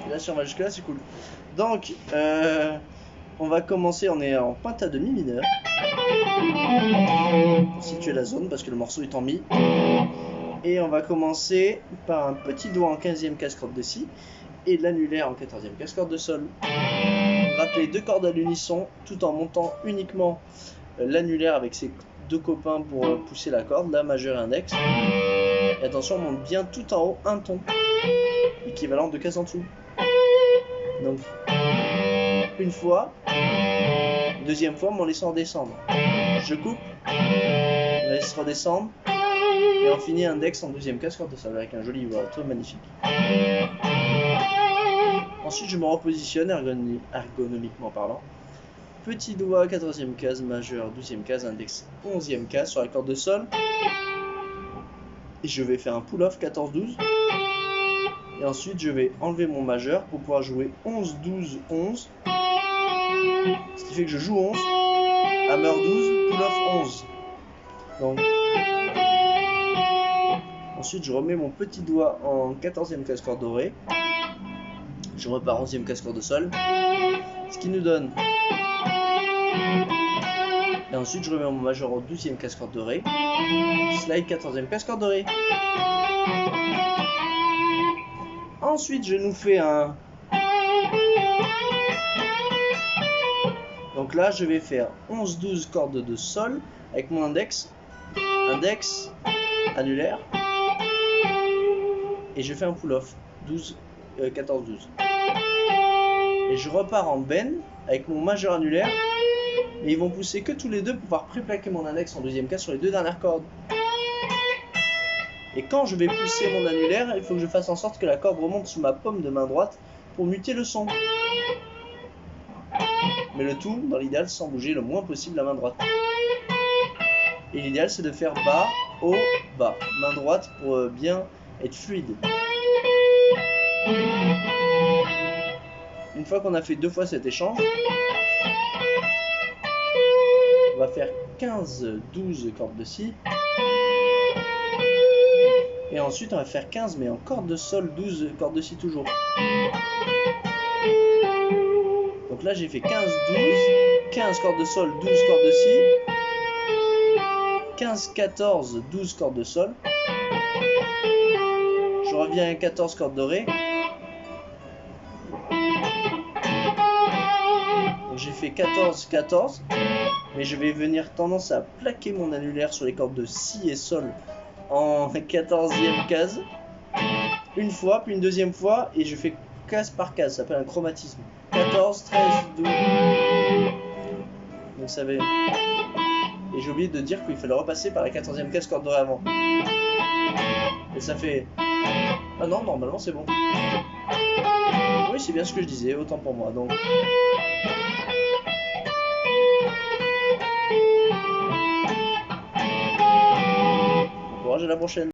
Là, si on va jusque là, c'est cool. Donc, on va commencer, on est en pentatonique de mi mineur. Pour situer la zone, parce que le morceau est en mi. Et on va commencer par un petit doigt en 15e casse-corde de si et l'annulaire en 14e casse-corde de sol. Gratte les deux cordes à l'unisson tout en montant uniquement l'annulaire avec ses deux copains pour pousser la corde, la majeure et index. Et attention, on monte bien tout en haut un ton, équivalent de casse en dessous. Donc, une fois, deuxième fois, mais on laisse redescendre. Je coupe, on laisse redescendre, et on finit index en deuxième casse-corde de sol avec un joli vibrato magnifique. Ensuite, je me repositionne ergonomiquement parlant. Petit doigt, 14e case, majeur, 12e case, index, 11e case sur la corde de sol. Et je vais faire un pull-off 14-12. Et ensuite, je vais enlever mon majeur pour pouvoir jouer 11, 12, 11. Ce qui fait que je joue 11, hammer 12, pull-off 11. Donc, ensuite, je remets mon petit doigt en 14e casse-corde dorée. Je repars 11e casse-corde de sol. Ce qui nous donne. Et ensuite, je remets mon majeur en 12e casse-corde dorée. Slide 14e casse-corde dorée. Ensuite, je nous fais un. Donc là, je vais faire 11-12 cordes de sol avec mon index, annulaire. Et je fais un pull-off 14-12. Et je repars en bend avec mon majeur annulaire. Et ils vont pousser que tous les deux pour pouvoir pré-plaquer mon index en deuxième case sur les deux dernières cordes. Et quand je vais pousser mon annulaire, il faut que je fasse en sorte que la corde remonte sous ma paume de main droite pour muter le son. Mais le tout, dans l'idéal, sans bouger le moins possible la main droite. Et l'idéal, c'est de faire bas, haut, bas. Main droite pour bien être fluide. Une fois qu'on a fait deux fois cet échange, on va faire 15-12 cordes de si. Et ensuite, on va faire 15, mais en corde de sol, 12 cordes de si toujours. Donc là, j'ai fait 15-12, 15 cordes de sol, 12 cordes de si. 15-14, 12 cordes de sol. Je reviens à 14 cordes dorées. Donc j'ai fait 14-14. Mais je vais venir tendance à plaquer mon annulaire sur les cordes de si et sol en 14e case. Une fois, puis une deuxième fois, et je fais case par case. Ça s'appelle un chromatisme. 14, 13, 12. Donc ça va. Et j'ai oublié de dire qu'il fallait repasser par la 14e case corde dorée avant. Et ça fait. Ah non, normalement c'est bon. Oui, c'est bien ce que je disais, autant pour moi. Donc. Bon courage, à la prochaine.